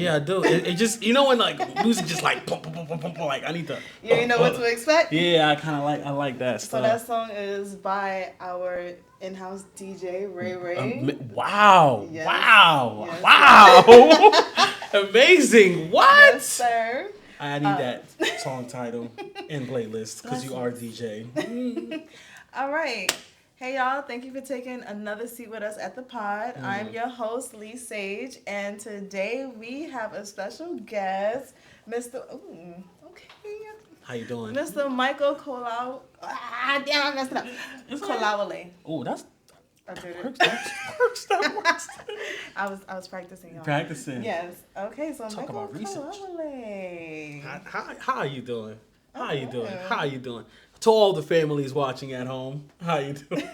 Yeah, I do. It just, you know when like music just like pum, pum, pum, pum, pum, like I need to. You know what to expect? Yeah, I like that stuff. So that song is by our in-house DJ Ray Ray. Wow! Yes. Wow! Yes, Wow! Amazing! What? Yes, sir. I need that song title and playlist because you are DJ. All right. Hey, y'all. Thank you for taking another seat with us at the pod. I'm your host, Lee Sage, and today we have a special guest, Mr. Ooh, okay. How you doing? Mr. Michael Kolawole. Damn, I messed it up. Kolawole. Oh, that works. I was practicing, y'all. Practicing. Yes. Okay, so Talk Michael about research. Kolawole. How are you doing? How you doing? To all the families watching at home, how you doing?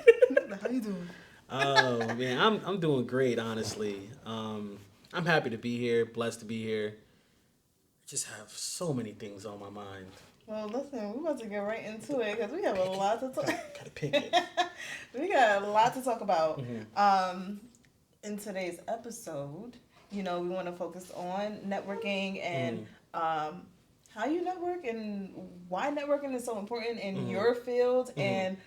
How you doing? Oh man, I'm doing great, honestly. I'm happy to be here, blessed to be here. I just have so many things on my mind. Well, listen, we're about to get right into it because we have a lot to talk. Gotta pick it. We got a lot to talk about. Mm-hmm. In today's episode, we want to focus on networking and how you network and why networking is so important in your field. And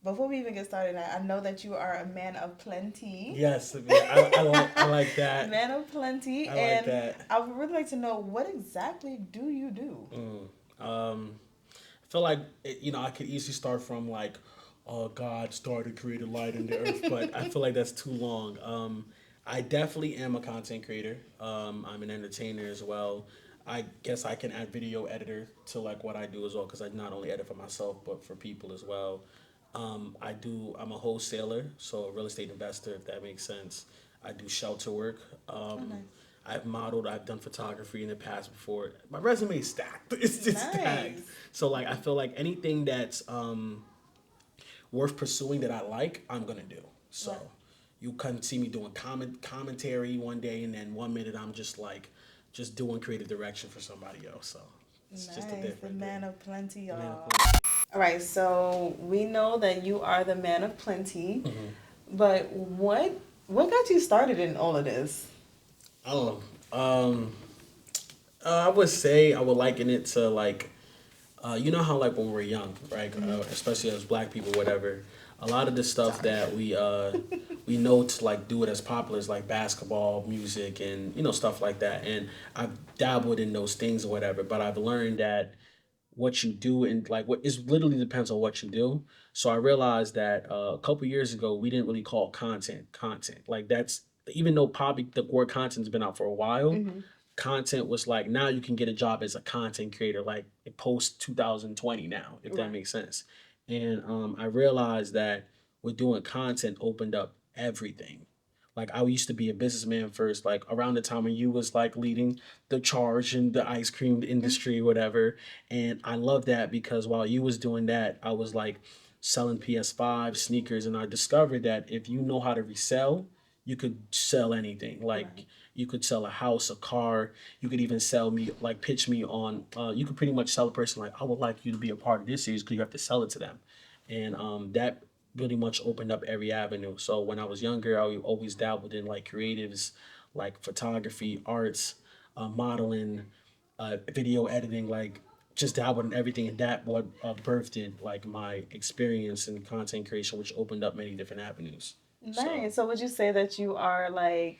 before we even get started, I know that you are a man of plenty. Yes, I like that. Man of plenty. I like that. I would really like to know, what exactly do you do? I feel like I could easily start from like, God started, created light in the earth, but I feel like that's too long. I definitely am a content creator. I'm an entertainer as well. I guess I can add video editor to like what I do as well, because I not only edit for myself but for people as well. I'm a wholesaler, so a real estate investor, if that makes sense. I do shelter work. Nice. I've modeled, I've done photography in the past before. My resume is stacked. It's just stacked. So like I feel like anything that's worth pursuing that I like, I'm gonna do. So you couldn't see me doing commentary one day, and then 1 minute I'm just doing creative direction for somebody else. So it's just a different the man of plenty, y'all. Man of plenty. All right, so we know that you are the man of plenty, but what got you started in all of this? I would say I would liken it to like, you know how like when we're young, right? Especially as Black people, whatever. A lot of the stuff that we know to like do it as popular is like basketball, music, and stuff like that. And I've dabbled in those things or whatever, but I've learned that what you do and like what is literally depends on what you do. So I realized that a couple years ago we didn't really call content. Like that's even though probably the word content's been out for a while. Content was like now you can get a job as a content creator like post 2020 now, if that makes sense. And I realized that with doing content opened up everything. Like I used to be a businessman first, like around the time when you was like leading the charge in the ice cream industry, whatever. And I love that because while you was doing that, I was like selling PS5 sneakers, and I discovered that if you know how to resell, you could sell anything. Like you could sell a house, a car. You could even sell me, like pitch me on. You could pretty much sell a person like, I would like you to be a part of this series because you have to sell it to them, and that really much opened up every avenue. So when I was younger, I always dabbled in like creatives, like photography, arts, modeling, video editing, like just dabbled in everything. And that what birthed it, like my experience in content creation, which opened up many different avenues. Nice. So would you say that you are like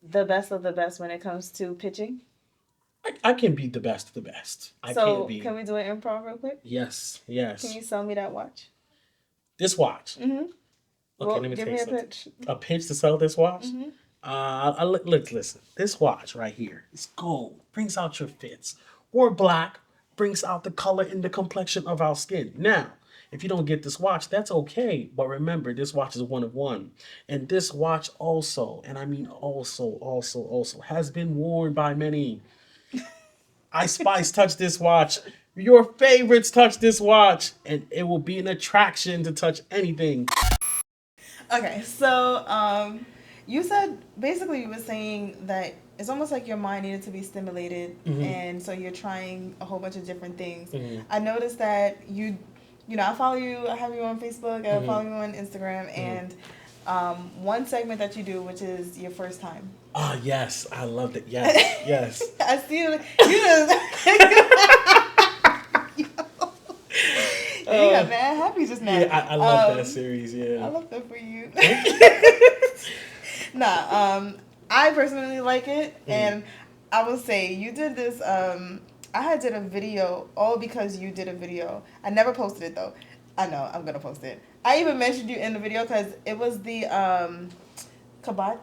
the best of the best when it comes to pitching? I can be the best of the best. Can we do an improv real quick? Yes. Can you sell me that watch? This watch. Okay, well, let me give me a pitch. A pitch to sell this watch. Listen. This watch right here is gold. Brings out your fits. Or black brings out the color and the complexion of our skin. Now, if you don't get this watch, that's okay. But remember, this watch is one of one. And this watch also, and I mean also, has been worn by many. Ice Spice touched this watch. Your favorites touch this watch. And it will be an attraction to touch anything. Okay, so you said, basically you were saying that it's almost like your mind needed to be stimulated, and so you're trying a whole bunch of different things. I noticed that I follow you, I have you on Facebook, I follow you on Instagram, and one segment that you do, which is your first time. Ah, yes, I loved it. Yes, yes. I see you. You got mad happy just now. Yeah, I love that series. Yeah, I love that for you. I personally like it, and I will say you did this. I did a video all because you did a video. I never posted it though. I know I'm gonna post it. I even mentioned you in the video because it was the Kabachi.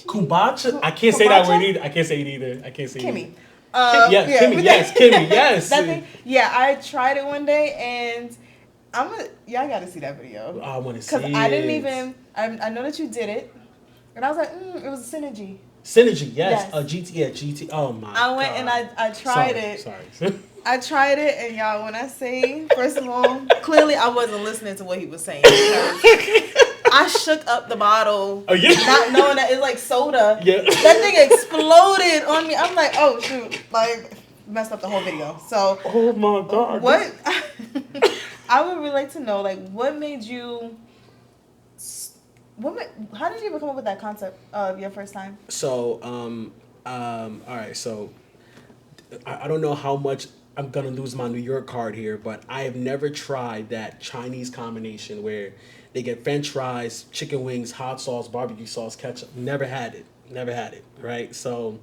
Kubacha. I can't say that word either. I can't say it either. I can't say Kimmy. it either. Yeah, Kimmy. Yes, Kimmy. Yes. That thing, yeah, I tried it one day and y'all got to see that video. I want to see it. Because I didn't even. I know that you did it, and I was like, it was a synergy. Synergy, yes. GT. Oh my. I went and I tried it. Sorry. I tried it, and y'all, when I say, first of all, clearly I wasn't listening to what he was saying. I shook up the bottle, not knowing that it's like soda. Yeah. That thing exploded on me. I'm like, oh shoot, like messed up the whole video. So. Oh my God. What? I would really like to know, like, what made you. How did you ever come up with that concept of your first time? So, all right. So, I don't know how much I'm gonna lose my New York card here, but I have never tried that Chinese combination where they get French fries, chicken wings, hot sauce, barbecue sauce, ketchup. Never had it. Right. So,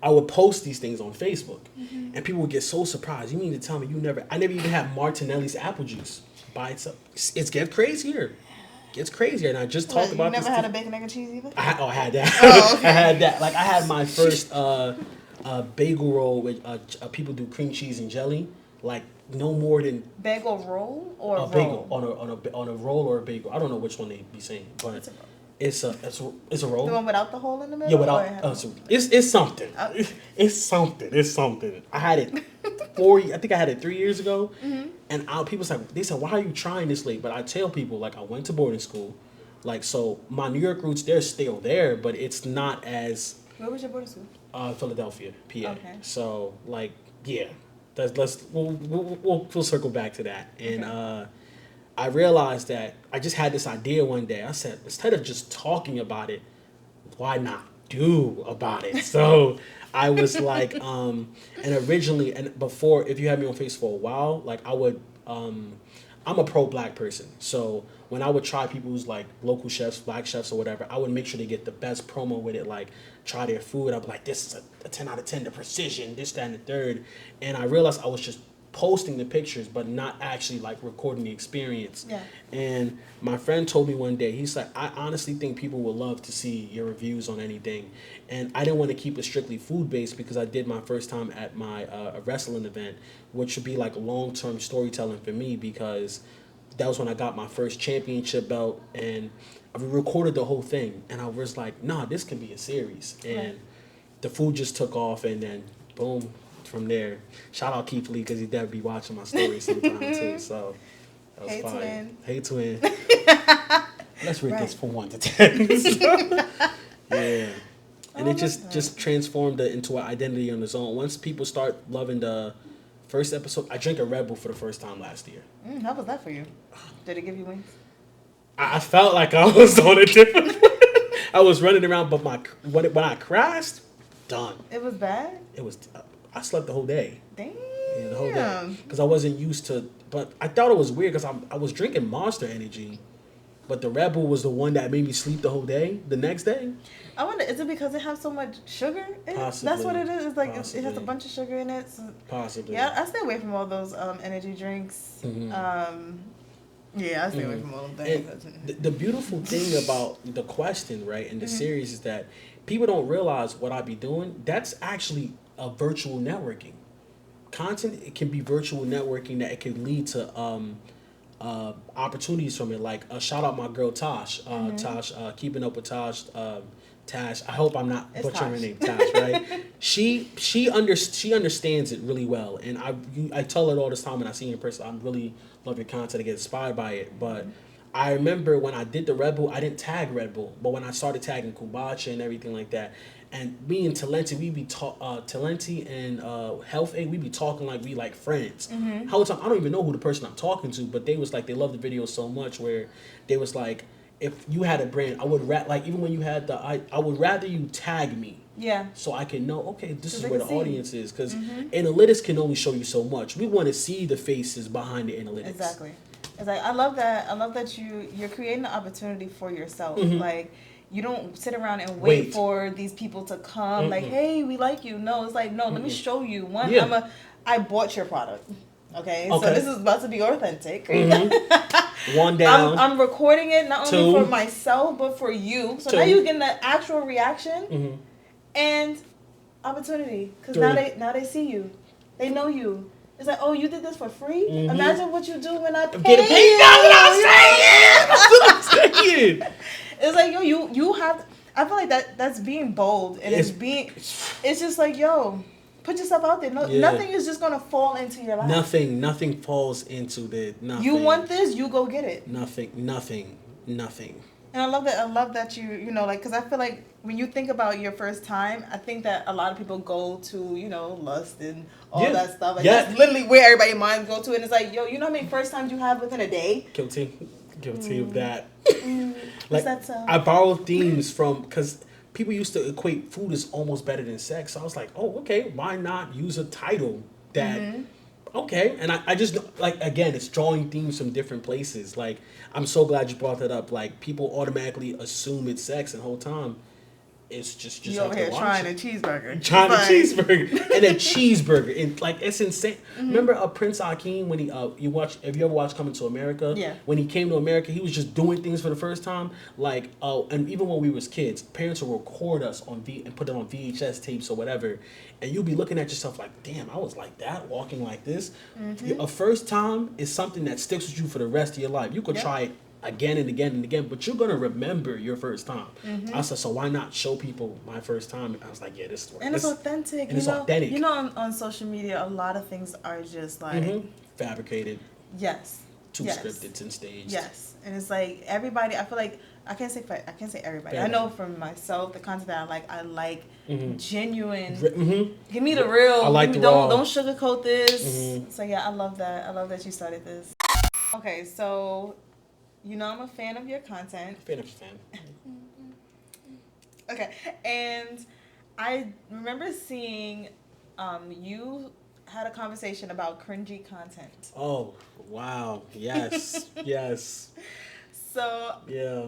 I would post these things on Facebook, and people would get so surprised. You mean to tell me I never even had Martinelli's apple juice by itself? It's get crazier. It's crazier, and I just talked about this. You never had a bacon, egg, and cheese either? I had that. Oh, okay. I had that. Like, I had my first bagel roll with people do cream cheese and jelly. Like, no more than bagel roll or a bagel roll? on a roll or a bagel. I don't know which one they be saying, but it's a roll. The one without the hole in the middle. Yeah, without. It's something. It's something. I had it I think I had it 3 years ago, and people said, why are you trying this late? But I tell people, like, I went to boarding school, like, so my New York roots, they're still there, but it's not as. Where was your boarding school? Philadelphia, PA. Okay. So, like, yeah, we'll circle back to that. And I realized that I just had this idea one day. I said, instead of just talking about it, why not do about it? So I was like, and originally, and before, if you had me on Facebook for a while, like, I would, I'm a pro-black person. So when I would try people's, like, local chefs, black chefs or whatever, I would make sure they get the best promo with it, like, try their food. I'd be like, this is a 10 out of 10, the precision, this, that, and the third. And I realized I was just posting the pictures, but not actually, like, recording the experience. Yeah. And my friend told me one day, he's like, I honestly think people would love to see your reviews on anything. And I didn't want to keep it strictly food-based because I did my first time at my wrestling event, which would be like long-term storytelling for me because that was when I got my first championship belt, and I recorded the whole thing. And I was like, nah, this can be a series. And the food just took off, and then boom, from there. Shout out Keith Lee because he definitely be watching my stories sometime too. So that was fine. Twin. Hey, twin. Let's rate this from 1 to 10. So, yeah. And it just transformed it into an identity on its own. Once people start loving the first episode, I drank a Red Bull for the first time last year. How was that for you? Did it give you wings? I felt like I was on a different. I was running around, but when I crashed, done. It was bad? It was. I slept the whole day. Damn. Yeah, the whole day. Because I wasn't used to. But I thought it was weird because I was drinking Monster Energy, but the Red Bull was the one that made me sleep the whole day. The next day. I wonder, is it because it has so much sugar in it? Possibly. That's what it is. It's like it has a bunch of sugar in it. So. Possibly. Yeah, I stay away from all those energy drinks. Yeah, I stay away from all of that. The beautiful thing about the question, right, in the series is that people don't realize what I be doing. That's actually a virtual networking. Content, it can be virtual networking that it can lead to opportunities from it. Like, shout out my girl Tosh. Tosh, keeping up with Tosh. Tash, I hope I'm not butchering her name. Tash, right? she understands it really well, and I tell her all this time when I see her in person. I really love your content. I get inspired by it. But I remember when I did the Red Bull, I didn't tag Red Bull, but when I started tagging Kubacha and everything like that, and me and Talenti, we be Talenti and Health Aid, we be talking like we like friends. How time I don't even know who the person I'm talking to, but they was like they love the video so much where they was like, if you had a brand, I would like even when you had I would rather you tag me. Yeah. So I can know, okay, this is they where the can see. audience is, because analytics can only show you so much. We want to see the faces behind the analytics. Exactly. It's like I love that. I love that you're creating an opportunity for yourself. Like you don't sit around and wait for these people to come. Like, hey, we like you. No, it's like no. Let me show you. One, Yeah. I bought your product. Okay, so this is about to be authentic. One down. I'm recording it not only Two. for myself but for you. So Two. now you're getting the actual reaction and opportunity, because now they see you, they know you. It's like, oh, you did this for free. Imagine what you do when I pay you. That's what I'm saying. It's like, yo, you have. I feel like that's being bold, and it's just like, yo, put yourself out there. No, nothing is just gonna fall into your lap. Nothing falls into the nothing. You want this, you go get it. Nothing. And I love that you know, like, because I feel like when you think about your first time, I think that a lot of people go to, you know, lust and all that stuff. Like, that's literally where everybody's minds go to. And it's like, yo, you know how many first times you have within a day? Guilty of that. Like, that so? I borrow themes from, because people used to equate food as almost better than sex. So I was like, oh, okay, why not use a title that... Okay, and I just, like, again, it's drawing themes from different places. Like, I'm so glad you brought that up. Like, people automatically assume it's sex, and the whole time, it's just you over here trying a cheeseburger. And a cheeseburger. And, like, it's insane. Remember Prince Akeem, when he, if you ever watched Coming to America? Yeah. When he came to America, he was just doing things for the first time. Like, and even when we was kids, parents would record us and put it on VHS tapes or whatever. And you'll be looking at yourself like, damn, I was like that, walking like this. A first time is something that sticks with you for the rest of your life. You could try it again and again and again, but you're going to remember your first time. I said, so why not show people my first time? And I was like, yeah, this is and it's authentic. And it's authentic. You know, on social media, a lot of things are just like... fabricated. Yes. Too scripted and staged. Yes. And it's like everybody, I feel like, I can't say everybody. I know for myself, the content that I like genuine. Give me the real. I like the raw. Don't sugarcoat this. So yeah, I love that. I love that you started this. Okay, so you know I'm a fan of your content. Fan. Okay, and I remember seeing you had a conversation about cringy content. Oh, wow. Yes. Yes. So yeah.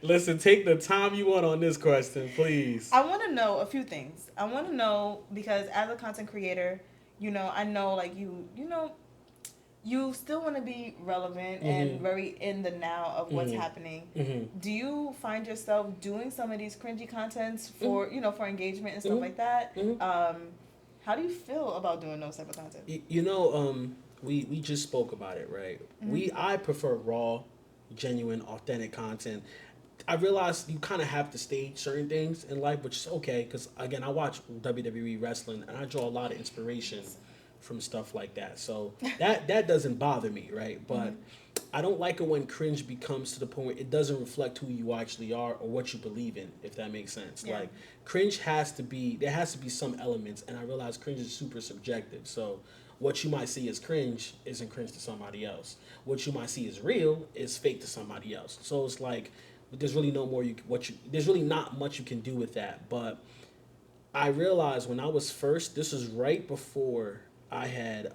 Listen, take the time you want on this question, please. I want to know a few things. I want to know, because as a content creator, you know, I know, like, you know, you still want to be relevant and very in the now of what's happening. Do you find yourself doing some of these cringy contents for, you know, for engagement and stuff like that? How do you feel about doing those type of content? You know, we just spoke about it, right? I prefer raw, genuine, authentic content. I realize you kind of have to stage certain things in life, which is okay, because again, I watch WWE wrestling and I draw a lot of inspiration from stuff like that. So that doesn't bother me, right? But I don't like it when cringe becomes to the point where it doesn't reflect who you actually are or what you believe in, if that makes sense. Yeah. Like, cringe there has to be some elements, and I realize cringe is super subjective. So what you might see as cringe isn't cringe to somebody else. What you might see as real is fake to somebody else. So it's like, there's really there's really not much you can do with that. But I realized when I was first, this was right before I had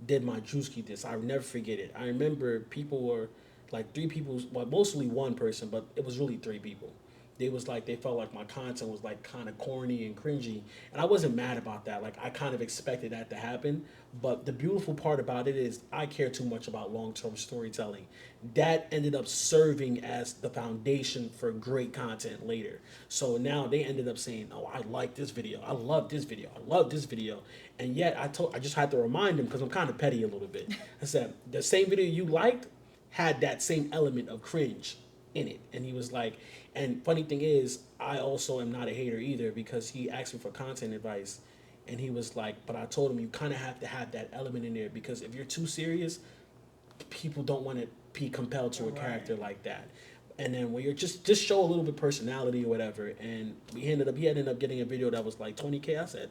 did my Drewski disc. I'll never forget it. I remember people were like 3 people, well, mostly one person, but it was really 3 people. They felt like my content was like kind of corny and cringy, and I wasn't mad about that. Like, I kind of expected that to happen, but the beautiful part about it is I care too much about long-term storytelling. That ended up serving as the foundation for great content later. So now they ended up saying, oh, I like this video, I love this video, I love this video. And yet I just had to remind them, because I'm kind of petty a little bit. I said, the same video you liked had that same element of cringe in it. And he was like, and funny thing is, I also am not a hater either, because he asked me for content advice, and he was like, but I told him you kind of have to have that element in there, because if you're too serious, people don't want to be compelled to a character like that. And then when you're just show a little bit of personality or whatever, and he ended up getting a video that was like 20K. I said,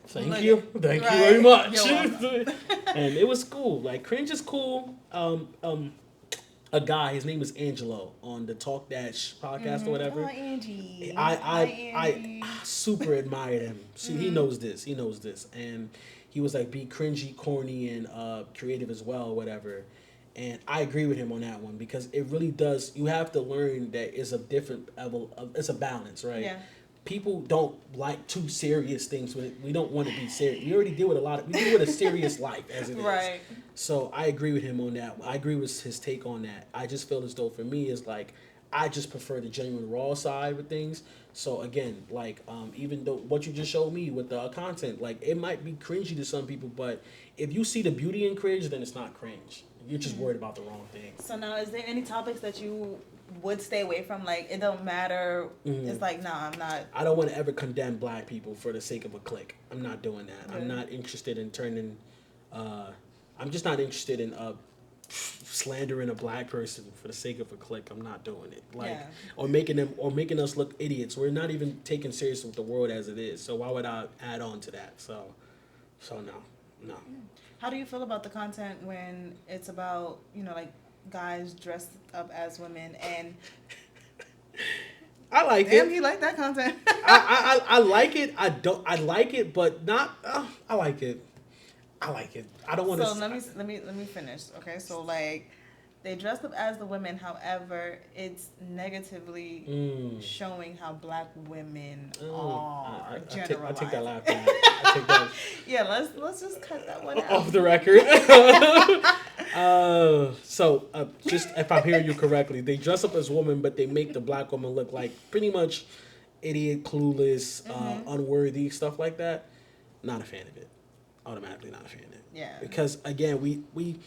thank you very much. And it was cool. Like, cringe is cool. a guy. His name is Angelo on the Talk That podcast or Oh, whatever. Angie. I Hi, I Angie. super admired him. See, he knows this. He knows this, and he was like, be cringy, corny, and creative as well, whatever. And I agree with him on that one because it really does. You have to learn that it's a different level. It's a balance, right? Yeah. People don't like too serious things. We don't want to be serious. We already deal with a lot of. We deal with a serious life as it is. Right. So I agree with him on that. I agree with his take on that. I just feel as though for me is like I just prefer the genuine raw side with things. So again, like even though what you just showed me with the content, like it might be cringy to some people, but if you see the beauty in cringe, then it's not cringe. You're just worried about the wrong thing. So now, is there any topics that you would stay away from? Like, it don't matter. It's like, nah, I'm not. I don't want to ever condemn black people for the sake of a click. I'm not doing that. Good. I'm not interested in turning. I'm just not interested in slandering a black person for the sake of a click. I'm not doing it. Like Yeah. or making us look idiots. We're not even taking serious with the world as it is. So why would I add on to that? So no. How do you feel about the content when it's about, like guys dressed up as women and I like damn, it. you like that content? I like it. I like it, but not. I like it. I like it. I don't want to. So let me finish. Okay, so like they dressed up as the women, however, it's negatively showing how black women are I generalized. take that laugh back. I take that Yeah, let's just cut that one out. off the record. Just if I'm hearing you correctly, they dress up as women, but they make the black woman look like pretty much idiot, clueless, unworthy, stuff like that. Not a fan of it. Automatically not a fan of it. Yeah. Because again, we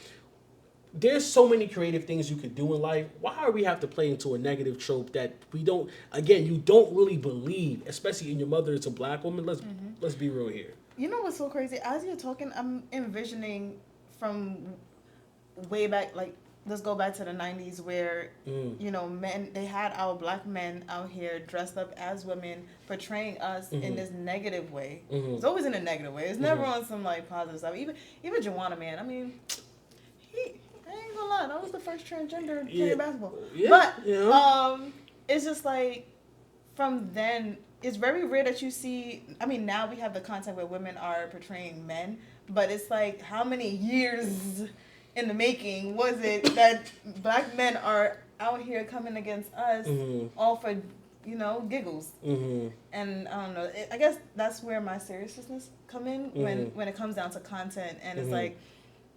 there's so many creative things you could do in life. Why do we have to play into a negative trope that we don't? Again, you don't really believe, especially in your mother is a black woman. Let's be real here. You know what's so crazy? As you're talking, I'm envisioning from way back, like, let's go back to the 90s where, men, they had our black men out here dressed up as women, portraying us in this negative way. It's always in a negative way. It's never on some, like, positive stuff. Even Joanna, man, I mean, I ain't gonna lie, that was the first transgender playing basketball. Yeah, but, it's just like, from then, it's very rare that you see, I mean, now we have the content where women are portraying men, but it's like, how many years in the making was it that black men are out here coming against us all for, giggles? And I don't know, I guess that's where my seriousness come in when it comes down to content, and it's like,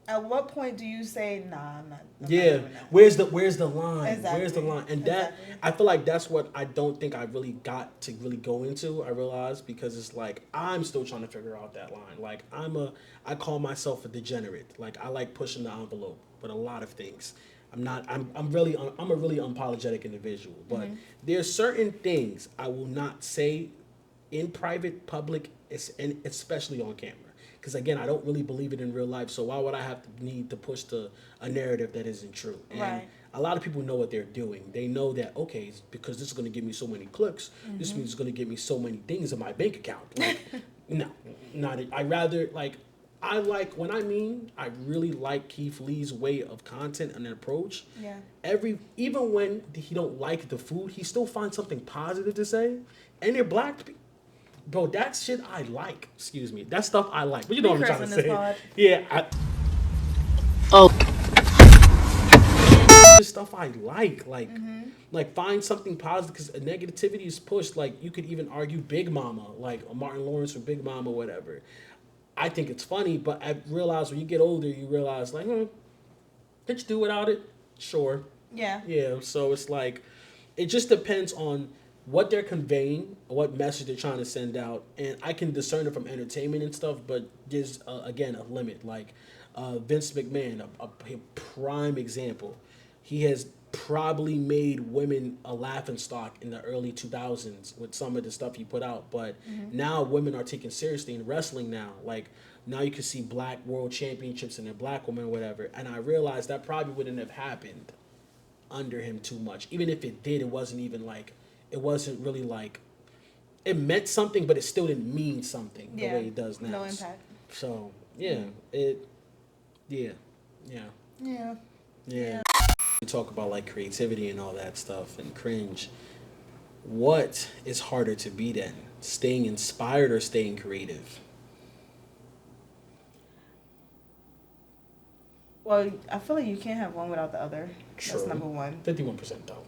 at what point do you say, nah, I'm not doing that? Where's the line? Exactly. Where's the line? And that, I feel like that's what I don't think I really got to really go into, I realized, because it's like, I'm still trying to figure out that line. Like, I call myself a degenerate. Like, I like pushing the envelope with a lot of things. I'm a really unapologetic individual, but there's certain things I will not say in private, public, and especially on camera. Because again, I don't really believe it in real life, so why would I have to need to push a narrative that isn't true? And a lot of people know what they're doing. They know that, okay, because this is going to give me so many clicks, this means it's going to give me so many things in my bank account. Like, no, not it. I really like Keith Lee's way of content and approach. Yeah. Even when he don't like the food, he still finds something positive to say. And they're black people. Bro, that shit I like. Excuse me. That stuff I like. But you know what I'm trying to say. Pod. Yeah. This stuff I like. Like find something positive, because negativity is pushed. Like, you could even argue Big Mama, like Martin Lawrence or Big Mama, whatever. I think it's funny, but I realize when you get older, you realize, like, could you do without it? Sure. Yeah. Yeah. So it's like, it just depends on what they're conveying, what message they're trying to send out, and I can discern it from entertainment and stuff, but there's, again, a limit. Like, Vince McMahon, a prime example. He has probably made women a laughingstock in the early 2000s with some of the stuff he put out, but now women are taken seriously in wrestling now. Like, now you can see black world championships and a black woman or whatever, and I realized that probably wouldn't have happened under him too much. Even if it did, it wasn't really like, it meant something, but it still didn't mean something the way it does now. No impact. So, yeah. We talk about like creativity and all that stuff and cringe. What is harder to be then? Staying inspired or staying creative? Well, I feel like you can't have one without the other. True. That's number one. 51% though.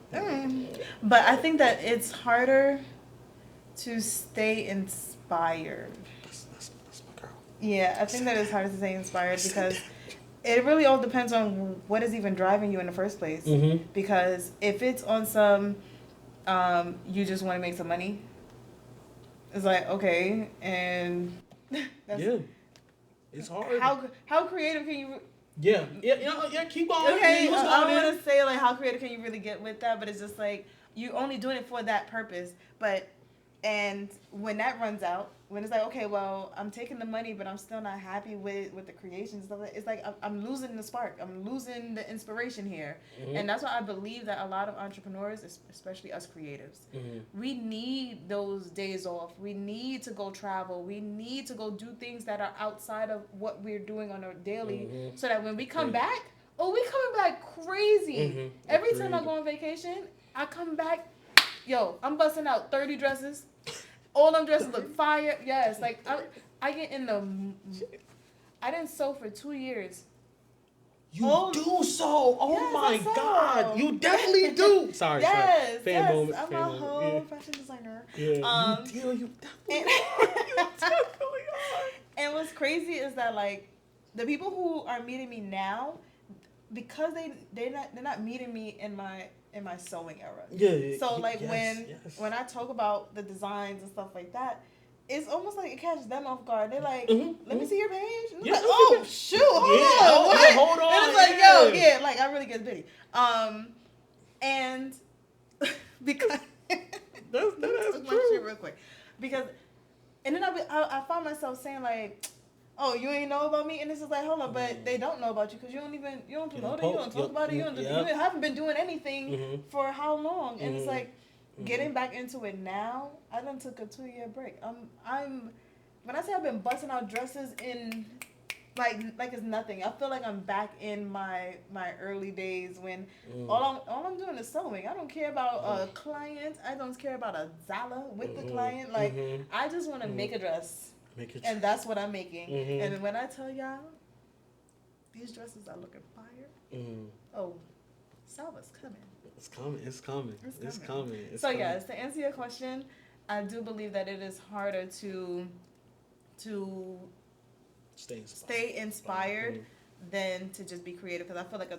But I think that it's harder to stay inspired. That's my girl. Yeah, I think that it's harder to stay inspired because it really all depends on what is even driving you in the first place. Mm-hmm. Because if it's on some, you just want to make some money, it's like, okay, and that's, Yeah. It's hard. How creative can you... Yeah, keep going. Okay, Yeah, I don't want to say like how creative can you really get with that, but it's just like you're only doing it for that purpose. But and when that runs out, when it's like, okay, well, I'm taking the money, but I'm still not happy with the creation stuff. It's like I'm losing the spark. I'm losing the inspiration here, and that's why I believe that a lot of entrepreneurs, especially us creatives, we need those days off. We need to go travel. We need to go do things that are outside of what we're doing on a daily, so that when we come back, we coming back crazy. Every time I go on vacation, I come back, I'm busting out 30 dresses. All them dresses look fire. Yes, like I get in the... I didn't sew for 2 years. You do so. Oh yes, my God. You definitely do. Sorry. Yes. Fan moment. I'm a whole fashion designer. Yeah. You definitely are. You definitely are. And what's crazy is that like the people who are meeting me now, because they're not meeting me in my sewing era. Yeah. So like when I talk about the designs and stuff like that, it's almost like it catches them off guard. They're like, "Let me see your page." And like, "Oh shoot, hold on, what?" Hold on. And it's like, like I really get the pity. And because that's my true. shit real quick, because and then I found myself saying like, "Oh, you ain't know about me," and it's just like, hold up, but they don't know about you because you don't promote it, you don't talk about it, you haven't been doing anything for how long, and it's like getting back into it now. I done took a 2-year break. I'm when I say I've been busting out dresses in like it's nothing. I feel like I'm back in my early days when all I'm doing is sewing. I don't care about a client. I don't care about a Zala with the client. Like I just want to make a dress. And that's what I'm making. And when I tell y'all, these dresses are looking fire. Oh, summer's coming. It's coming. So yes, to answer your question, I do believe that it is harder to stay inspired than to just be creative. Because I feel like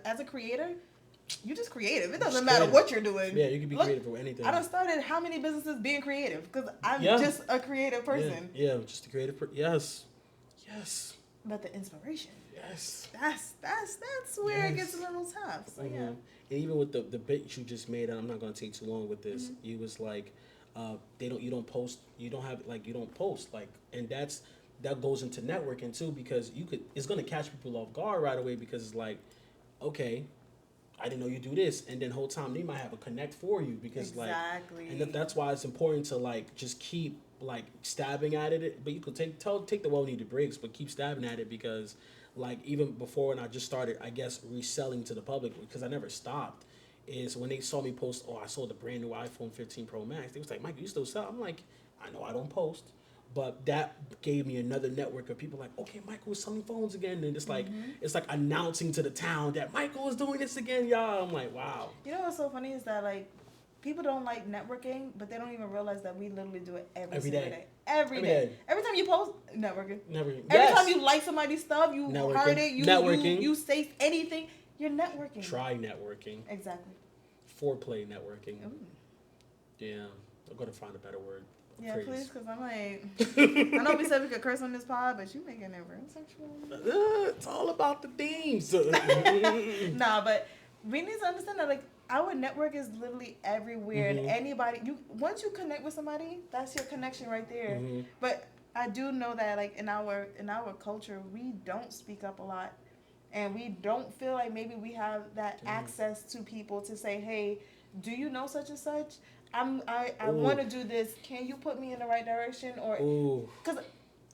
as a creator, you're just creative. It doesn't matter what you're doing. Yeah, you can be creative for anything. I done started how many businesses being creative because I'm just a creative person. Yeah, just a creative person. Yes. But the inspiration. Yes. That's where it gets a little tough. So yeah. And even with the bit you just made, and I'm not gonna take too long with this. You was like, you don't post, and that goes into networking too, because it's gonna catch people off guard right away, because it's like, okay, I didn't know you do this, and then whole time they might have a connect for you, because and that's why it's important to like just keep like stabbing at it, but you could take the well-needed breaks, but keep stabbing at it, because like even before when I just started, I guess, reselling to the public, because I never stopped, is when they saw me post, I sold a brand new iPhone 15 Pro Max, they was like, Mike, you still sell? I'm like, I know I don't post. But that gave me another network of people like, okay, Michael is selling phones again. And it's like announcing to the town that Michael is doing this again, y'all. I'm like, wow. You know what's so funny is that like people don't like networking, but they don't even realize that we literally do it every day. Every day. Every time you post, networking. Every time you like somebody's stuff, you heard it, you say anything, you're networking. Try networking. Exactly. Foreplay networking. Ooh. Yeah, I'm going to find a better word. Yeah, please, because I'm like, I know we said we could curse on this pod, but you making it real sexual. It's all about the themes. Nah, but we need to understand that like our network is literally everywhere, and anybody once you connect with somebody, that's your connection right there. But I do know that like in our culture, we don't speak up a lot, and we don't feel like maybe we have that access to people to say, hey, do you know such and such? I want to do this. Can you put me in the right direction? Or because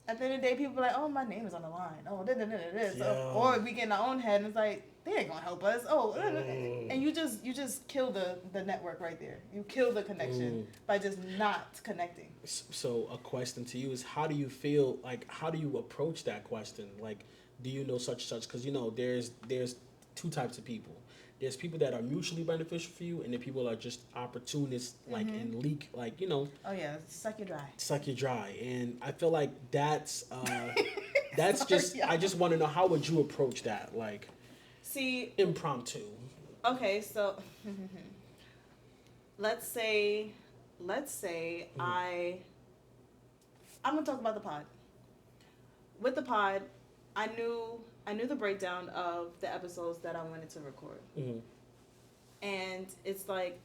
at the end of the day, people are like, oh, my name is on the line. Oh, this. Or we get in our own head, and it's like they ain't gonna help us. And you just kill the network right there. You kill the connection by just not connecting. So a question to you is, how do you feel, like, how do you approach that question? Like, do you know such, because there's two types of people. There's people that are mutually beneficial for you, and then people are just opportunists, like, and leak, like, Oh yeah, suck you dry. suck you dry. And I feel like that's Sorry, just, yeah. I just want to know, how would you approach that, like, See, impromptu? okay, so let's say I'm gonna talk about the pod. With the pod, I knew the breakdown of the episodes that I wanted to record. And it's like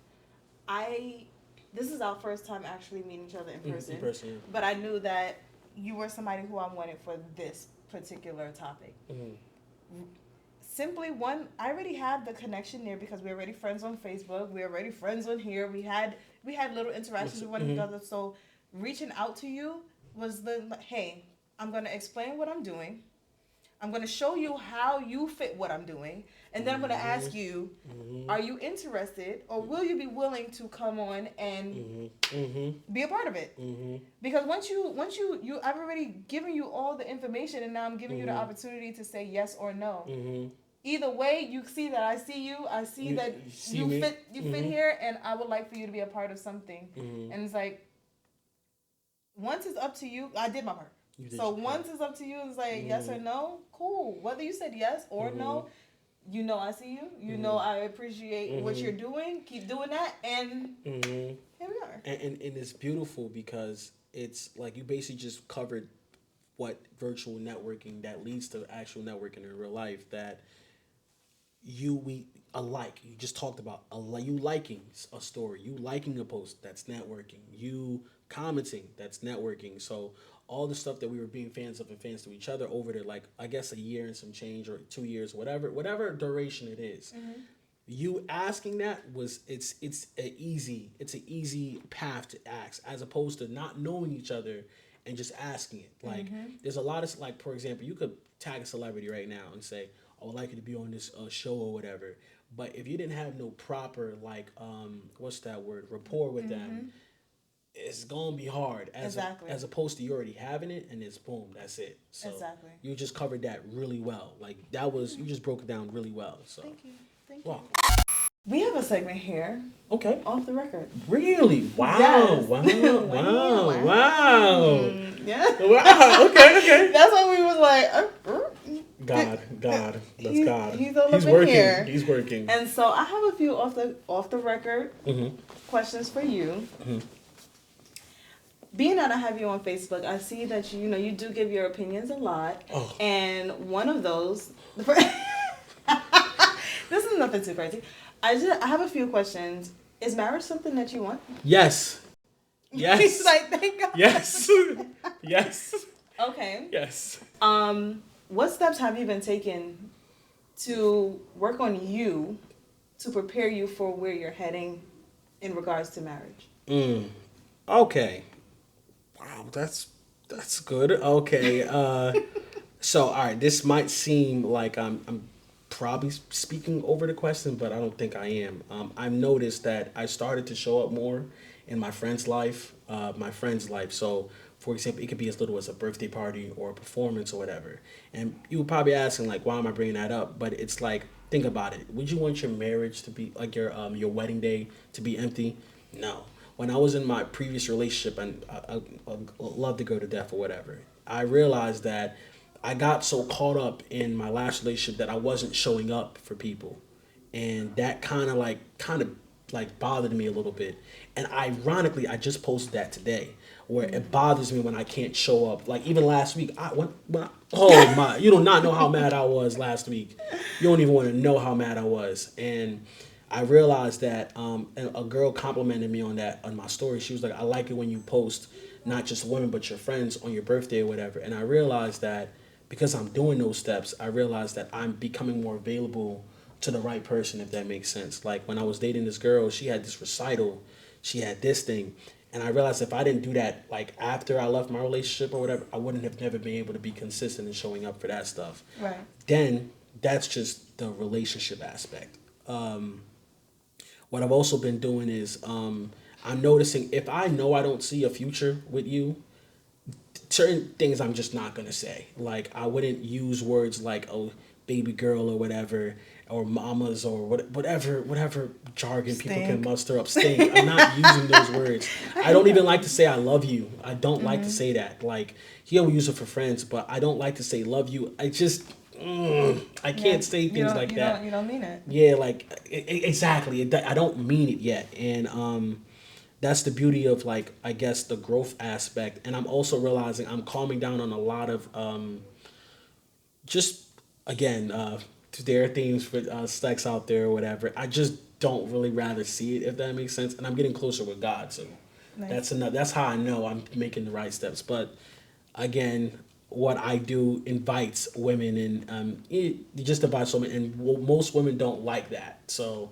this is our first time actually meeting each other in person. Yeah. But I knew that you were somebody who I wanted for this particular topic. Simply, one, I already had the connection there because we're already friends on Facebook. We're already friends on here. We had little interactions with one another. So reaching out to you was hey, I'm going to explain what I'm doing. I'm going to show you how you fit what I'm doing. And then I'm going to ask you, are you interested, or will you be willing to come on and be a part of it? Because once you I've already given you all the information, and now I'm giving you the opportunity to say yes or no. Either way, you see that I see you. I see that you fit here, and I would like for you to be a part of something. And it's like, once it's up to you, I did my part. So once it's up to you, it's like yes or no, cool. Whether you said yes or no, I see you. You know I appreciate what you're doing. Keep doing that, and here we are. And it's beautiful because it's like you basically just covered what virtual networking that leads to actual networking in real life, that we alike. You just talked about you liking a story, you liking a post, that's networking. You commenting, that's networking. So all the stuff that we were being fans of and fans to each other over there, like, I guess a year and some change, or 2 years, whatever duration it is. You asking that it's an easy path to ask, as opposed to not knowing each other and just asking it. Like, there's a lot of, like, for example, you could tag a celebrity right now and say, I would like you to be on this show or whatever. But if you didn't have no proper, like, what's that word, rapport with them, it's gonna be hard. As opposed to you already having it, and it's boom, that's it. So you just covered that really well. Like, that was, you just broke it down really well. So thank you. We have a segment here. Okay. Off the record. Really? Wow. Yes. Wow. Yeah. Wow. Okay. That's why we was like, God. That's God. He's all He's up working. in here. He's working. And so I have a few off the record questions for you. Being that I have you on Facebook, I see that you do give your opinions a lot. Oh. And one of those, this is nothing too crazy. I have a few questions. Is marriage something that you want? Yes. He's like, thank God. Yes. Okay. Yes. What steps have you been taking to work on you to prepare you for where you're heading in regards to marriage? Okay. Wow, that's good. Okay. So all right, this might seem like I'm probably speaking over the question, but I don't think I am. I've noticed that I started to show up more in my friend's life. So, for example, it could be as little as a birthday party or a performance or whatever. And you were probably asking, like, why am I bringing that up? But it's like, think about it. Would you want your marriage to be like your wedding day to be empty? No. When I was in my previous relationship, and I loved the girl to death or whatever, I realized that I got so caught up in my last relationship that I wasn't showing up for people, and that kind of bothered me a little bit. And ironically, I just posted that today, where it bothers me when I can't show up. Like, even last week, oh my, you do not know how mad I was last week. You don't even want to know how mad I was. And I realized that a girl complimented me on my story. She was like, I like it when you post not just women but your friends on your birthday or whatever. And I realized that because I'm doing those steps, I realized that I'm becoming more available to the right person, if that makes sense. Like, when I was dating this girl, she had this recital, she had this thing, and I realized if I didn't do that, like, after I left my relationship or whatever, I wouldn't have never been able to be consistent in showing up for that stuff. Right. Then that's just the relationship aspect. What I've also been doing is I'm noticing if I know I don't see a future with you, certain things I'm just not gonna say. Like I wouldn't use words like "oh baby girl" or whatever, or mamas or whatever jargon people can Stink. muster up. Stink. I'm not using those words. I don't even like to say "I love you." I don't like to say that. Like here we use it for friends, but I don't like to say "love you." I just I Yeah, can't say things like that. you don't mean it. Yeah, like exactly. I don't mean it yet, and that's the beauty of like I guess the growth aspect. And I'm also realizing I'm calming down on a lot of just again there are themes for sex out there or whatever. I just don't really rather see it if that makes sense. And I'm getting closer with God, so Nice. that's enough. That's how I know I'm making the right steps. But again, what I do invites women, and it just invites women, and most women don't like that. So,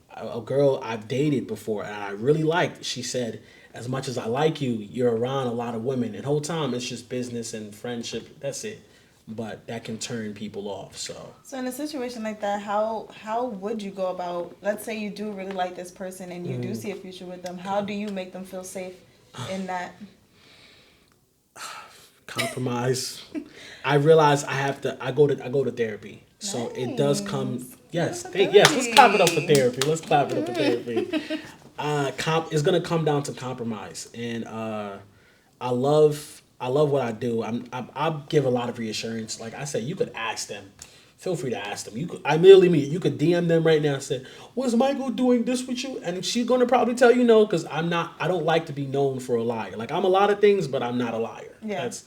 a girl I've dated before and I really liked, she said, "As much as I like you, you're around a lot of women, and the whole time it's just business and friendship. That's it." But that can turn people off. So, So in a situation like that, how would you go about? Let's say you do really like this person and you do see a future with them. How do you make them feel safe in that? compromise. I realize I have to. I go to therapy, so it does come. Yes, yes. Let's clap it up for Accountability. therapy. Let's clap it up for therapy. It's gonna come down to compromise, and I love what I do. I give a lot of reassurance. Like I said, you could ask them. Feel free to ask them. You could, I merely mean you could DM them right now and say, "Was Michael doing this with you?" And she's gonna probably tell you no, because I'm not. I don't like to be known for a liar. Like I'm a lot of things, but I'm not a liar. Yeah. That's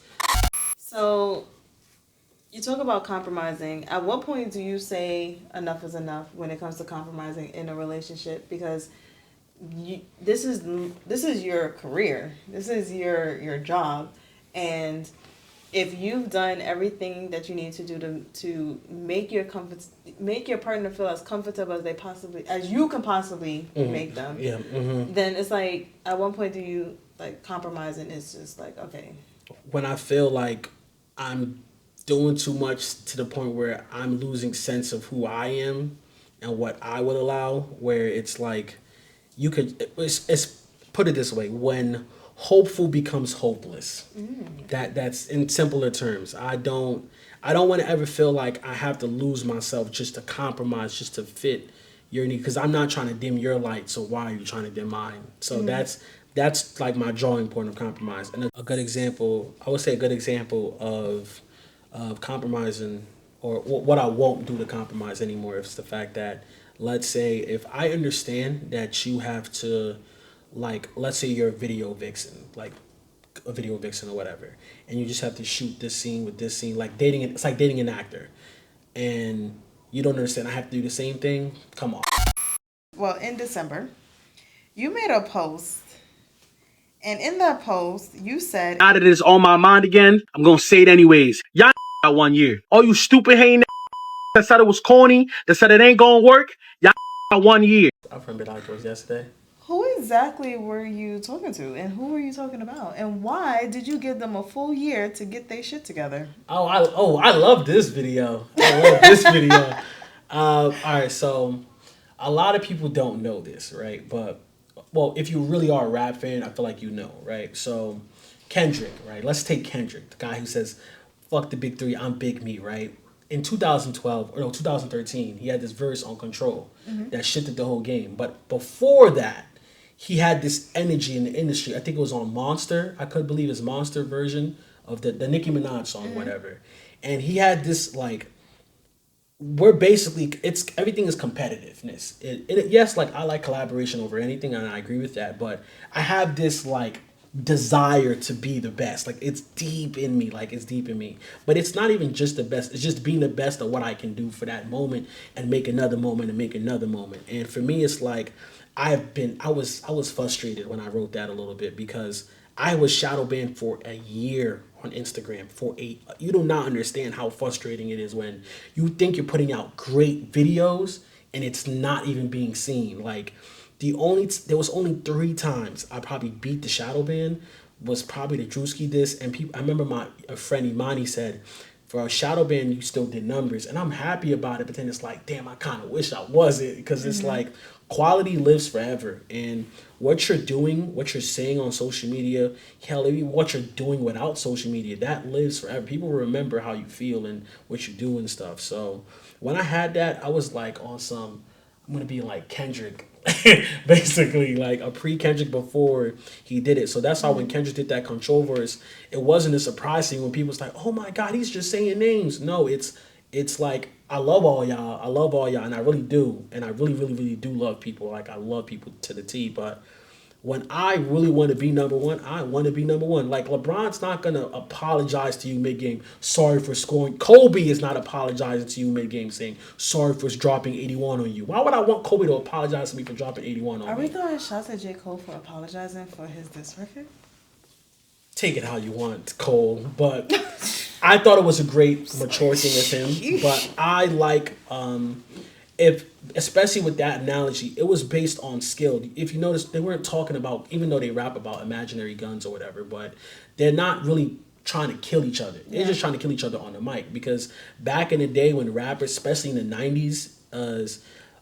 So you talk about compromising. At what point do you say enough is enough when it comes to compromising in a relationship? Because this is your career. This is your job, and if you've done everything that you need to do to make your partner feel as comfortable as you can possibly make them, yeah. then it's like at one point do you like compromise and it's just like okay. When I feel like I'm doing too much to the point where I'm losing sense of who I am and what I would allow, where it's like it's put it this way, when hopeful becomes hopeless. That's in simpler terms. I don't want to ever feel like I have to lose myself just to compromise, just to fit your need, because I'm not trying to dim your light, so why are you trying to dim mine? So that's like my drawing point of compromise. And a good example, I would say a good example of compromising, or what I won't do to compromise anymore, is the fact that, let's say if I understand that you have to, like, let's say you're a video vixen, like a video vixen or whatever, and you just have to shoot this scene with this scene, like dating. It's like dating an actor, and you don't understand. I have to do the same thing. Come on. Well, in December, you made a post, and in that post, you said, Now that it is on my mind again, I'm gonna say it anyways. Y'all got 1 year. All you stupid hating that said it was corny, that said it ain't gonna work, y'all got 1 year. Our friend been outdoors yesterday. who exactly were you talking to, and who were you talking about, and why did you give them a full year to get their shit together? I love this video. I love this video. All right, so a lot of people don't know this, right? But well, if you really are a rap fan, I feel like you know, right? So Kendrick, right? Let's take Kendrick, the guy who says, "Fuck the big three, I'm Big Me," right? In 2012 or no 2013, he had this verse on Control that shifted the whole game. But before that, he had this energy in the industry. I think it was on Monster. I could believe his Monster version of the Nicki Minaj song, whatever. And he had this like, we're basically, it's everything is competitiveness. Yes, like I like collaboration over anything, and I agree with that. But I have this like desire to be the best. Like it's deep in me. Like it's deep in me. But it's not even just the best. It's just being the best of what I can do for that moment, and make another moment and make another moment. And for me, it's like I was frustrated when I wrote that a little bit, because I was shadow banned for a year on Instagram for you do not understand how frustrating it is when you think you're putting out great videos and it's not even being seen. Like there was only 3 times I probably beat the shadow ban, was probably the Drewski diss, and people. I remember a friend Imani said, for a shadow band, you still did numbers, and I'm happy about it. But then it's like, damn, I kind of wish I wasn't, because it's like quality lives forever, and what you're doing, what you're saying on social media, hell, even what you're doing without social media, that lives forever. People remember how you feel and what you do and stuff. So when I had that, I was like on some, I'm gonna be like Kendrick, basically like a pre Kendrick before he did it. So that's how when Kendrick did that Control verse, it wasn't a surprise thing when people was like, "Oh my God, he's just saying names." No, it's like I love all y'all, and I really do, and I really do love people. Like I love people to the T, but when I really want to be number one, I want to be number one. Like LeBron's not gonna apologize to you mid game. Sorry for scoring. Kobe is not apologizing to you mid game saying sorry for dropping 81 on you. Why would I want Kobe to apologize to me for dropping 81 on Are me? we throwing shots at J. Cole for apologizing for his diss record? Take it how you want, Cole. But I thought it was a great mature thing of him. But I like if especially with that analogy, it was based on skill. If you notice, they weren't talking about, even though they rap about imaginary guns or whatever, but they're not really trying to kill each other. They're just trying to kill each other on the mic. Because back in the day when rappers, especially in the '90s,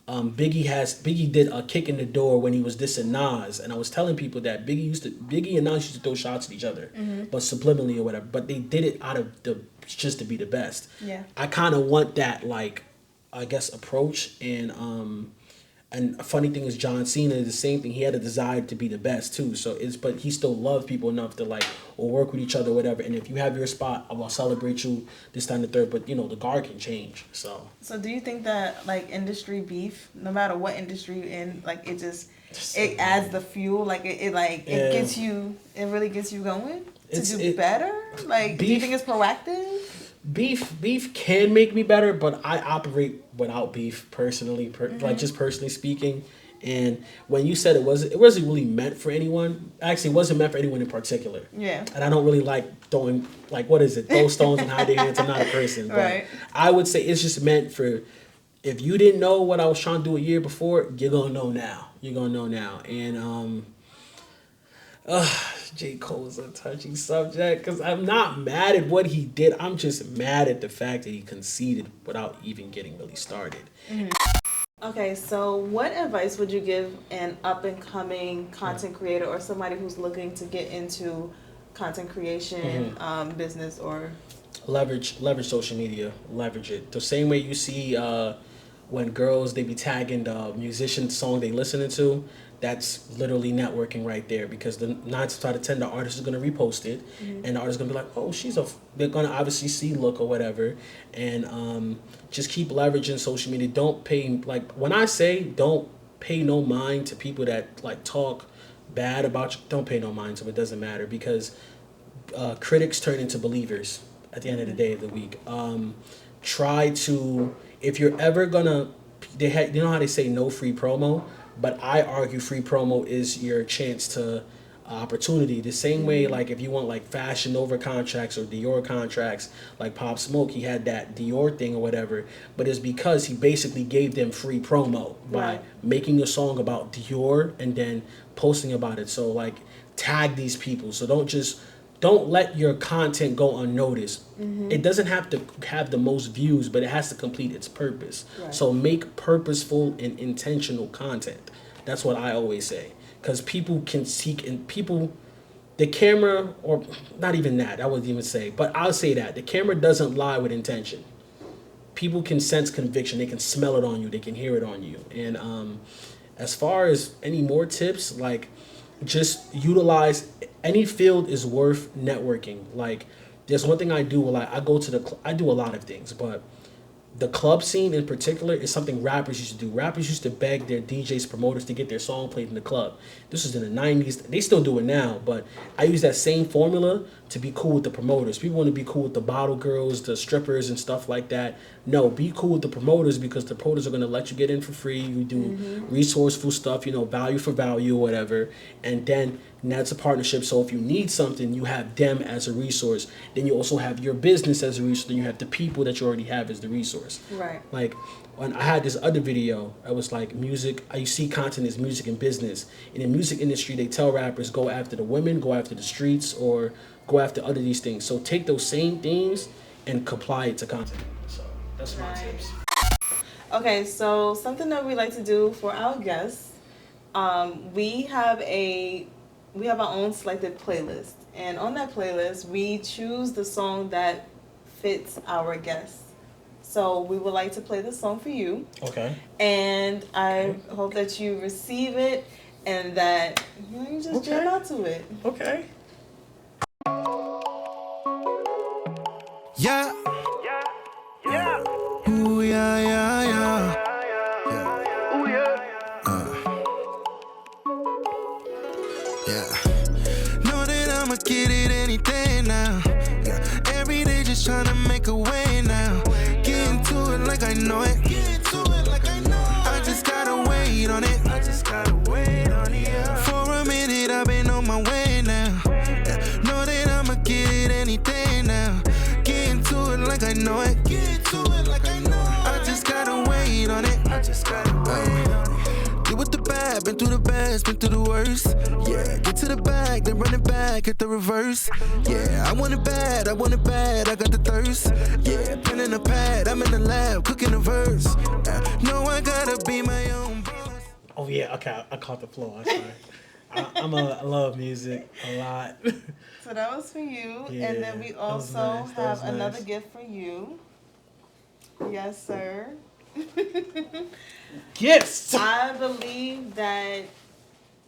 Biggie did a kick in the door when he was dissing Nas, and I was telling people that Biggie and Nas used to throw shots at each other, but subliminally or whatever. But they did it out of the just to be the best. Yeah. I kind of want that, like, I guess, approach. And a funny thing is John Cena is the same thing. He had a desire to be the best too. So but he still loved people enough to like or work with each other, or whatever. And if you have your spot, I will celebrate you this time the third. But the guard can change. So do you think that like industry beef, no matter what industry you're in, like it adds the fuel, like it gets you, it really gets you going to do better? Like, do you think it's proactive? Beef can make me better, but I operate without beef personally, like just personally speaking. And when you said it wasn't really meant for anyone. Actually, it wasn't meant for anyone in particular. Yeah. And I don't really like throwing, like, what is it? Throw stones and hide their hands. I'm not a person. But Right. I would say it's just meant for, if you didn't know what I was trying to do a year before, you're gonna know now. And J. Cole's a touchy subject because I'm not mad at what he did. I'm just mad at the fact that he conceded without even getting really started. Okay, so what advice would you give an up-and-coming content creator or somebody who's looking to get into content creation, business, or... Leverage social media. Leverage it. The same way you see when girls, they be tagging the musician song they listening to, that's literally networking right there, because the 9 times out of 10 the artist is going to repost it, and the artist is going to be like, oh, they're going to obviously see look or whatever, and just keep leveraging social media. Don't pay, like, when I say don't pay no mind to people that like talk bad about you, don't pay no mind to them. It doesn't matter, because critics turn into believers at the end of the day of the week. Try to, if you're ever gonna, you know how they say no free promo, but I argue free promo is your chance to opportunity. The same way, like if you want like Fashion Nova contracts or Dior contracts, like Pop Smoke, he had that Dior thing or whatever, but it's because he basically gave them free promo by making a song about Dior and then posting about it. So like, tag these people. So don't let your content go unnoticed. It doesn't have to have the most views, but it has to complete its purpose. Right. So make purposeful and intentional content. That's what I always say. Because people can seek, and the camera, or not even that, I wouldn't even say, but I'll say that. The camera doesn't lie with intention. People can sense conviction. They can smell it on you. They can hear it on you. And as far as any more tips, like, just utilize, any field is worth networking. Like, there's one thing I do, like, I do a lot of things, but the club scene in particular is something rappers used to do. Rappers used to beg their DJs, promoters to get their song played in the club. This was in the 90s. They still do it now, but I use that same formula to be cool with the promoters. People want to be cool with the bottle girls, the strippers, and stuff like that. No, be cool with the promoters, because the promoters are going to let you get in for free. You do resourceful stuff, value for value or whatever. And then that's a partnership. So if you need something, you have them as a resource. Then you also have your business as a resource. Then you have the people that you already have as the resource. Right. Like, when I had this other video, I was like, music, you see content is music and business. In the music industry, they tell rappers, go after the women, go after the streets, or go after other these things. So take those same things and comply it to content. So that's my Right. tips. Okay, so something that we like to do for our guests, we have our own selected playlist, and on that playlist, we choose the song that fits our guests. So we would like to play the song for you, Okay. and I hope that you receive it and that you just jam out to it. Okay. Yeah. Ooh, yeah, yeah, yeah. Yeah. Know that I'ma get it any day now. Yeah. Every day just trying to make a way now. Get into it like I know it. I just gotta wait on it. Yeah. For a minute, I've been on my way now. Yeah. Know that I'ma get it any day now. Get into it like I know it. I just gotta wait on it. Get with the bad, been through the best, been through the worst. Yeah, get to the back, then run it back, hit the reverse. Yeah, I want it bad, I got the thirst. Yeah, pen in a pad, I'm in the lab, cooking a verse. No, I gotta be my own boss. Oh yeah. Okay. I caught the flow. I'm sorry. I love music a lot. So that was for you, Yeah, and then we that was also nice, that have was another nice. gift for you. Yes, sir. Gifts. I believe that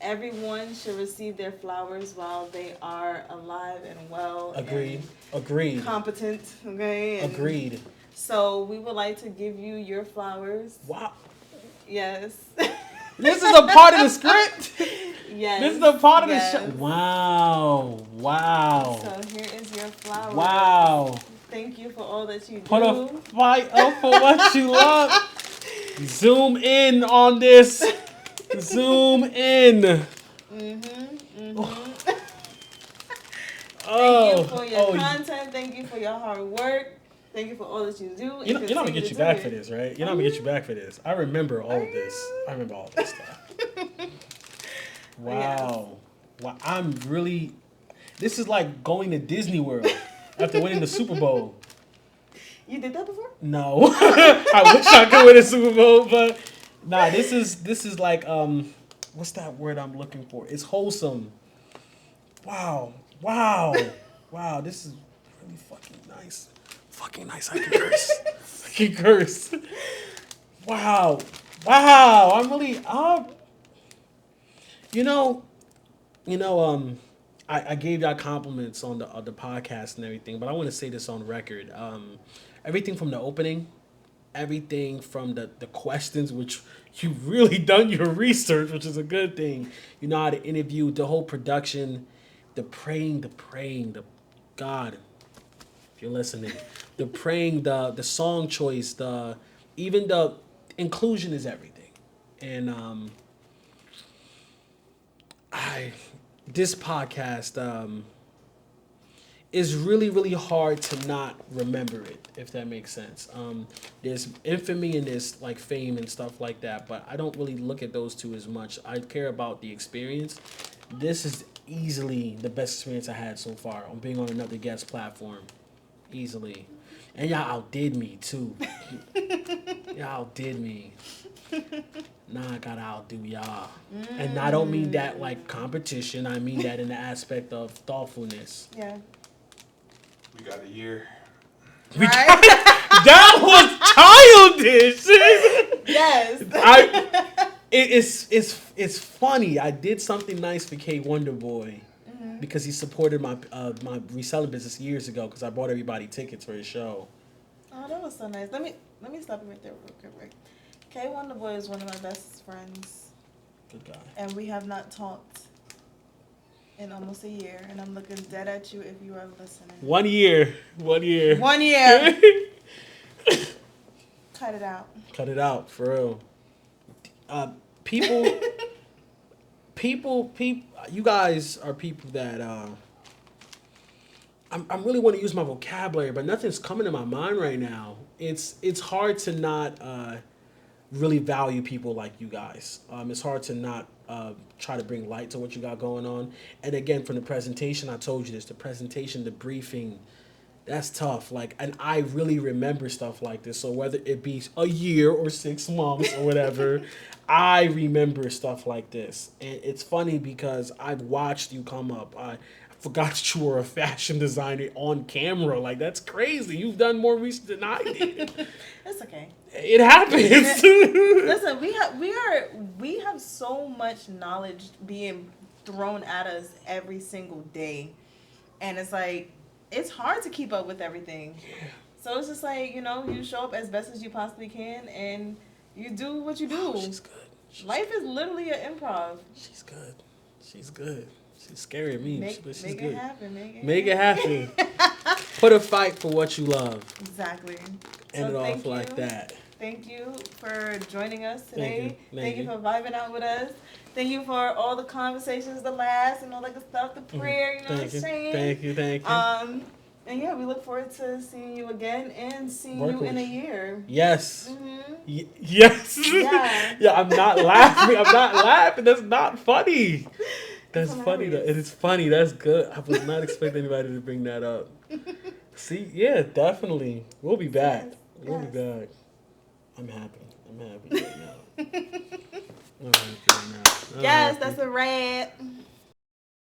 everyone should receive their flowers while they are alive and well. Agreed. And Agreed. competent, okay? And Agreed. so we would like to give you your flowers. Wow. Yes. This is a part of the script. Yes. This is a part of the yes. show. Wow. Wow. So here is your flowers. Wow. Thank you for all that you Put a do. fight up for what you love. Zoom in on this. Zoom in. Thank you for your content. Thank you for your hard work. Thank you for all that you do. You're not gonna get you back for this, right? You're not gonna get you back for this. I remember all of this. I remember all this stuff. Wow. Wow. I'm really. This is like going to Disney World after winning the Super Bowl. You did that before? No. I wish I could win a Super Bowl, but nah. This is like what's that word I'm looking for? It's wholesome. Wow. Wow. Wow. This is really fucking nice. Fucking nice. I can curse. I can curse. Wow. Wow. I'm really I gave y'all compliments on the podcast and everything, but I want to say this on record. Everything from the opening, everything from the questions, which you've really done your research, which is a good thing. You know how to interview, the whole production, the praying, the God, if you're listening, the praying, the song choice, even the inclusion is everything. And this podcast is really, really hard to not remember it, if that makes sense. There's infamy and there's like fame and stuff like that, but I don't really look at those two as much. I care about the experience. This is easily the best experience I had so far on being on another guest platform. Easily. And y'all outdid me too. Y'all outdid me. Now I gotta outdo y'all. And I don't mean that like competition. I mean that in the aspect of thoughtfulness. Yeah. We got a year. Right? That was childish. Yes. It's funny. I did something nice for K Wonder Boy because he supported my reselling business years ago because I bought everybody tickets for his show. Oh, that was so nice. Let me stop you right there real quick. K Wonder Boy is one of my best friends. Good guy. And we have not talked in almost a year, and I'm looking dead at you if you are listening. 1 year. 1 year. 1 year. Cut it out. Cut it out, for real. People, you guys are people that I really want to use my vocabulary, but nothing's coming to my mind right now. It's hard to not really value people like you guys. It's hard to not try to bring light to what you got going on. And again, from the presentation, I told you this, the presentation, the briefing, That's tough. Like, and I really remember stuff like this. So whether it be a year or 6 months or whatever, I remember stuff like this. And it's funny because I've watched you come up. I forgot that you were a fashion designer on camera. Like, that's crazy. You've done more research than I did. It's okay. It happens. Listen, we have so much knowledge being thrown at us every single day, and it's like it's hard to keep up with everything. Yeah. So it's just like, you show up as best as you possibly can, and you do what you do. Oh, she's good. Life is literally an improv. She's good. She's good. She's scary at me, but she's Make good. it happen. Make it happen. Put a fight for what you love. Exactly. End it thank off like you. that. Thank you for joining us today. Thank you. For vibing out with us. Thank you for all the conversations, the laughs, and all that good stuff, the prayer, exchange. Thank you. And yeah, we look forward to seeing you again and seeing you in a year. Yes. Mm-hmm. Yes. Yeah. Yeah, I'm not laughing. That's not funny. That's funny though. It is funny. That's good. I was not expecting anybody to bring that up. See, yeah, definitely. We'll be back. We'll be back. I'm happy right now. I'm happy right now. Yes, that's a wrap.